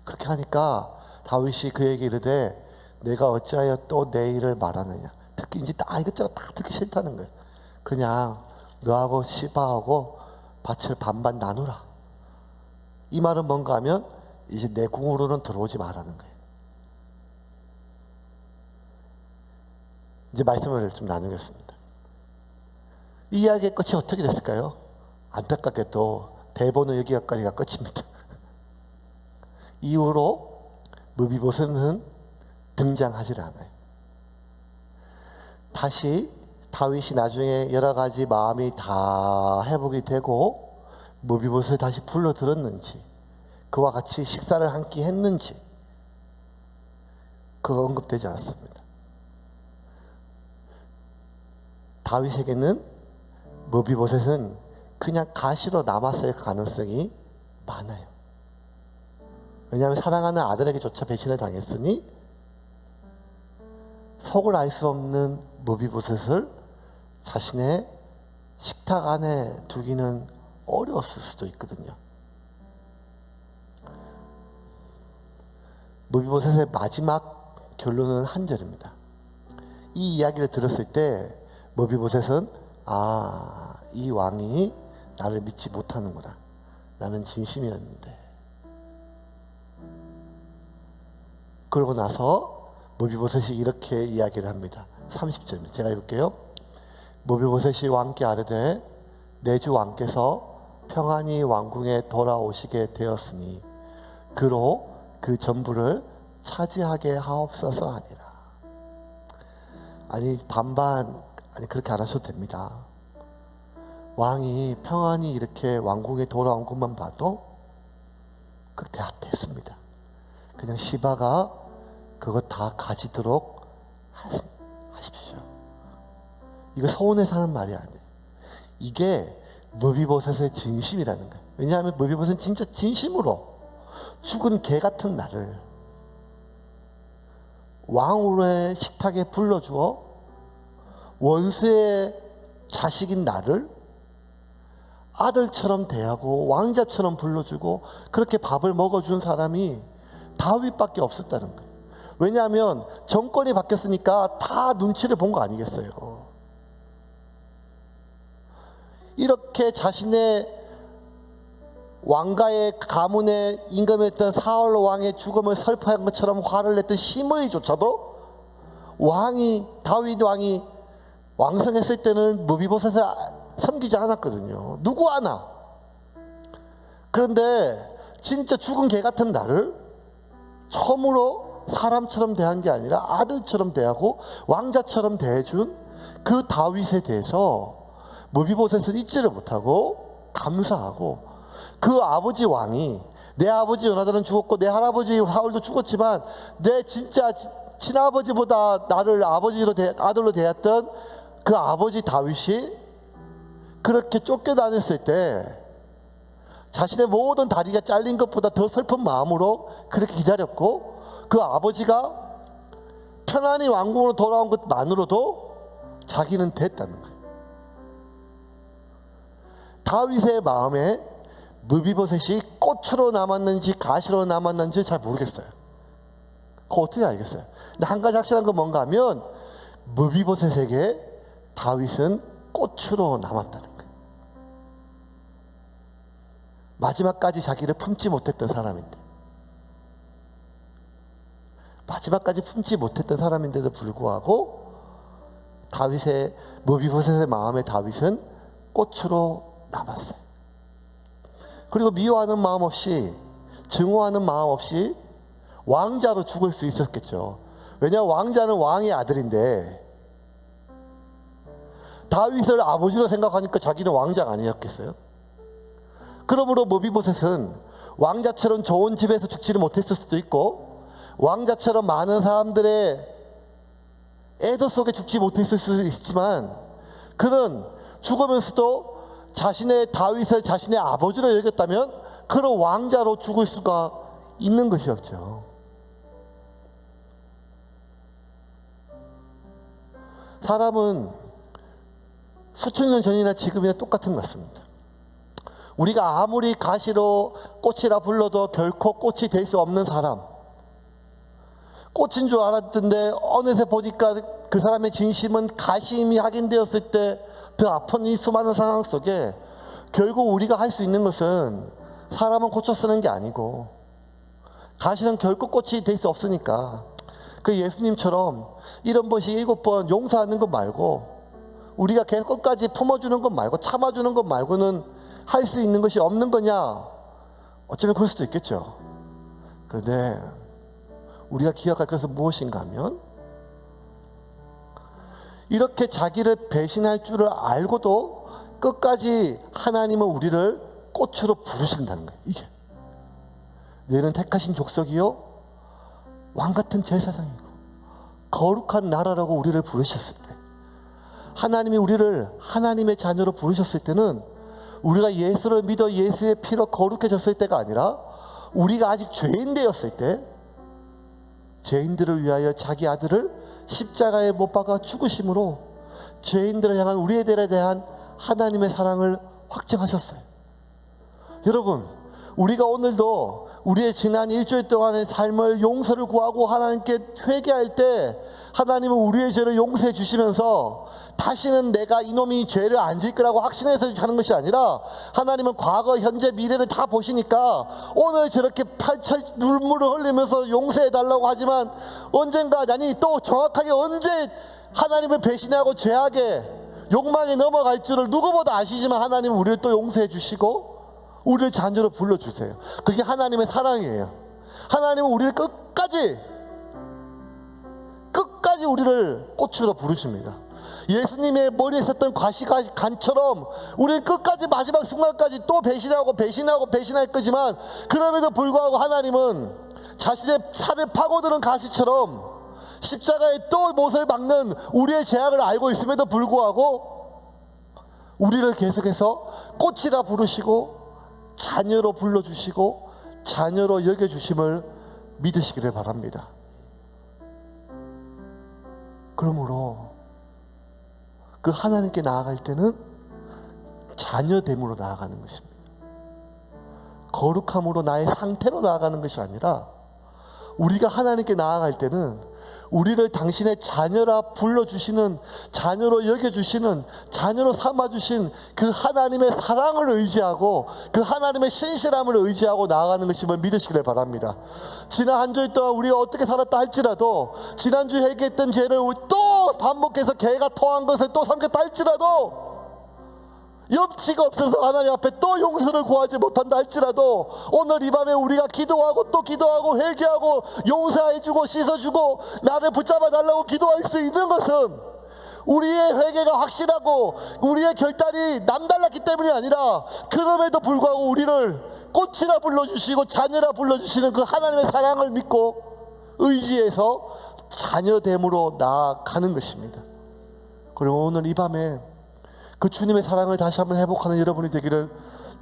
S1: 그렇게 하니까 다윗이 그에게 이르되 내가 어찌하여 또 내 일을 말하느냐. 특히 이제 다 이것저것 다 듣기 싫다는 거예요. 그냥 너하고 시바하고 밭을 반반 나누라. 이 말은 뭔가 하면 이제 내 궁으로는 들어오지 말라는 거예요. 이제 말씀을 좀 나누겠습니다. 이 이야기의 끝이 어떻게 됐을까요? 안타깝게도 대본은 여기까지가 끝입니다. 이후로 무비보셋은 등장하지 않아요. 다시 다윗이 나중에 여러 가지 마음이 다 회복이 되고 무비보셋을 다시 불러들었는지, 그와 같이 식사를 한 끼 했는지 그거 언급되지 않습니다. 다윗에게는 무비보셋은 그냥 가시로 남았을 가능성이 많아요. 왜냐하면 사랑하는 아들에게조차 배신을 당했으니 속을 알 수 없는 무비보셋을 자신의 식탁 안에 두기는 어려웠을 수도 있거든요. 무비보셋의 마지막 결론은 한 절입니다. 이 이야기를 들었을 때 무비보셋은 이 왕이 나를 믿지 못하는구나. 나는 진심이었는데. 그러고 나서 무비보셋이 이렇게 이야기를 합니다. 30절입니다. 제가 읽을게요. 무비보셋이 왕께 아뢰되 내 주 왕께서 평안히 왕궁에 돌아오시게 되었으니 그로 그 전부를 차지하게 하옵소서 하니라. 아니 그렇게 안 하셔도 됩니다. 왕이 평안히 이렇게 왕궁에 돌아온 것만 봐도 그렇게 됐습니다. 그냥 시바가 그거 다 가지도록 하십시오. 이거 서운해서 하는 말이 아니에요. 이게 무비보셋의 진심이라는 거예요. 왜냐하면 무비보셋은 진짜 진심으로 죽은 개 같은 나를 왕후의 식탁에 불러주어 원수의 자식인 나를 아들처럼 대하고 왕자처럼 불러주고 그렇게 밥을 먹어준 사람이 다윗밖에 없었다는 거예요. 왜냐하면 정권이 바뀌었으니까 다 눈치를 본 거 아니겠어요. 이렇게 자신의 왕가의 가문에 임금했던 사울 왕의 죽음을 설파한 것처럼 화를 냈던 시므이조차도 다윗 왕이 왕성했을 때는 무비보셋을 섬기지 않았거든요. 누구 아나? 그런데 진짜 죽은 개 같은 나를 처음으로 사람처럼 대한 게 아니라 아들처럼 대하고 왕자처럼 대해준 그 다윗에 대해서 무비보셋을 잊지를 못하고 감사하고, 그 아버지 왕이, 내 아버지 요나단은 죽었고 내 할아버지 사울도 죽었지만 내 진짜 친아버지보다 나를 아들로 대했던 그 아버지 다윗이 그렇게 쫓겨다녔을 때 자신의 모든 다리가 잘린 것보다 더 슬픈 마음으로 그렇게 기다렸고, 그 아버지가 편안히 왕궁으로 돌아온 것만으로도 자기는 됐다는 거예요. 다윗의 마음에 무비보셋이 꽃으로 남았는지 가시로 남았는지 잘 모르겠어요. 그거 어떻게 알겠어요? 근데 한 가지 확실한 건 뭔가 하면 무비보셋에게 다윗은 꽃으로 남았다는 거예요. 마지막까지 자기를 품지 못했던 사람인데, 마지막까지 품지 못했던 사람인데도 불구하고 무비보셋의 마음에 다윗은 꽃으로 남았어요. 그리고 미워하는 마음 없이, 증오하는 마음 없이 왕자로 죽을 수 있었겠죠. 왜냐하면 왕자는 왕의 아들인데 다윗을 아버지로 생각하니까 자기는 왕자가 아니었겠어요? 그러므로 무비보셋은 왕자처럼 좋은 집에서 죽지를 못했을 수도 있고, 왕자처럼 많은 사람들의 애도 속에 죽지 못했을 수도 있지만, 그는 죽으면서도 자신의 다윗을 자신의 아버지로 여겼다면 그런 왕자로 죽을 수가 있는 것이었죠. 사람은 수천 년 전이나 지금이나 똑같은 것 같습니다. 우리가 아무리 가시로 꽃이라 불러도 결코 꽃이 될 수 없는 사람, 꽃인 줄 알았던데 어느새 보니까 그 사람의 진심은 가시임이 확인되었을 때 더 아픈 이 수많은 상황 속에 결국 우리가 할 수 있는 것은, 사람은 고쳐 쓰는 게 아니고 가시는 결코 꽃이 될 수 없으니까 그 예수님처럼 7번씩 7번 용서하는 것 말고, 우리가 계속 끝까지 품어주는 것 말고 참아주는 것 말고는 할 수 있는 것이 없는 거냐? 어쩌면 그럴 수도 있겠죠. 그런데 우리가 기억할 것은 무엇인가 하면, 이렇게 자기를 배신할 줄을 알고도 끝까지 하나님은 우리를 꽃으로 부르신다는 거예요. 이게 너희는 택하신 족속이요 왕같은 제사장이고 거룩한 나라라고 우리를 부르셨을 때, 하나님이 우리를 하나님의 자녀로 부르셨을 때는 우리가 예수를 믿어 예수의 피로 거룩해졌을 때가 아니라, 우리가 아직 죄인 되었을 때 죄인들을 위하여 자기 아들을 십자가에 못 박아 죽으심으로 죄인들을 향한 우리들에 대한 하나님의 사랑을 확증하셨어요. 여러분, 우리가 오늘도 우리의 지난 일주일 동안의 삶을 용서를 구하고 하나님께 회개할 때, 하나님은 우리의 죄를 용서해 주시면서 다시는 내가 이놈이 죄를 안 질 거라고 확신해서 하는 것이 아니라, 하나님은 과거, 현재, 미래를 다 보시니까 오늘 저렇게 눈물을 흘리면서 용서해 달라고 하지만 언젠가, 아니 또 정확하게 언제 하나님을 배신하고 죄악에 욕망에 넘어갈 줄을 누구보다 아시지만, 하나님은 우리를 또 용서해 주시고 우리를 자녀로 불러주세요. 그게 하나님의 사랑이에요. 하나님은 우리를 끝까지 우리를 꽃으로 부르십니다. 예수님의 머리에 있었던 가시관처럼 우리를 끝까지 마지막 순간까지 또 배신할 거지만, 그럼에도 불구하고 하나님은 자신의 살을 파고드는 가시처럼 십자가에 또 못을 박는 우리의 죄악을 알고 있음에도 불구하고 우리를 계속해서 꽃이라 부르시고 자녀로 불러주시고 자녀로 여겨주심을 믿으시기를 바랍니다. 그러므로 그 하나님께 나아갈 때는 자녀됨으로 나아가는 것입니다. 거룩함으로 나의 상태로 나아가는 것이 아니라, 우리가 하나님께 나아갈 때는 우리를 당신의 자녀라 불러주시는, 자녀로 여겨주시는, 자녀로 삼아주신 그 하나님의 사랑을 의지하고 그 하나님의 신실함을 의지하고 나아가는 것임을 믿으시기를 바랍니다. 지난 한 주일 동안 우리가 어떻게 살았다 할지라도, 지난주에 회개했던 죄를 또 반복해서 개가 토한 것을 또 삼켰다 할지라도, 염치가 없어서 하나님 앞에 또 용서를 구하지 못한다 할지라도, 오늘 이 밤에 우리가 기도하고 또 기도하고 회개하고 용서해주고 씻어주고 나를 붙잡아 달라고 기도할 수 있는 것은 우리의 회개가 확실하고 우리의 결단이 남달랐기 때문이 아니라, 그럼에도 불구하고 우리를 꽃이라 불러주시고 자녀라 불러주시는 그 하나님의 사랑을 믿고 의지해서 자녀됨으로 나아가는 것입니다. 그리고 오늘 이 밤에 그 주님의 사랑을 다시 한번 회복하는 여러분이 되기를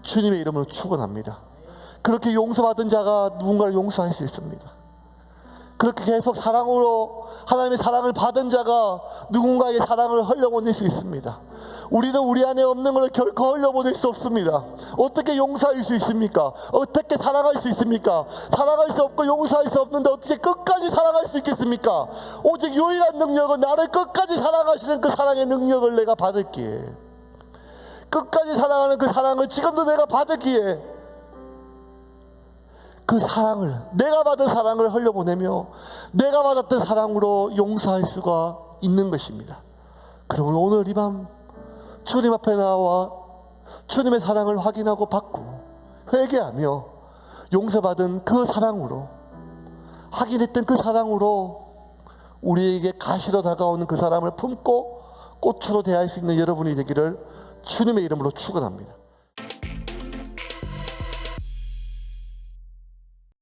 S1: 주님의 이름으로 축원합니다. 그렇게 용서받은 자가 누군가를 용서할 수 있습니다. 그렇게 계속 사랑으로 하나님의 사랑을 받은 자가 누군가에게 사랑을 흘려보낼 수 있습니다. 우리는 우리 안에 없는 것을 결코 흘려보낼 수 없습니다. 어떻게 용서할 수 있습니까? 어떻게 사랑할 수 있습니까? 사랑할 수 없고 용서할 수 없는데 어떻게 끝까지 사랑할 수 있겠습니까? 오직 유일한 능력은 나를 끝까지 사랑하시는 그 사랑의 능력을 내가 받을기에, 끝까지 사랑하는 그 사랑을 지금도 내가 받을기에, 그 사랑을, 내가 받은 사랑을 흘려보내며 내가 받았던 사랑으로 용서할 수가 있는 것입니다. 그러면 오늘 이 밤 주님 앞에 나와 주님의 사랑을 확인하고 받고 회개하며 용서받은 그 사랑으로, 확인했던 그 사랑으로 우리에게 가시로 다가오는 그 사람을 품고 꽃으로 대할 수 있는 여러분이 되기를 주님의 이름으로 축원합니다.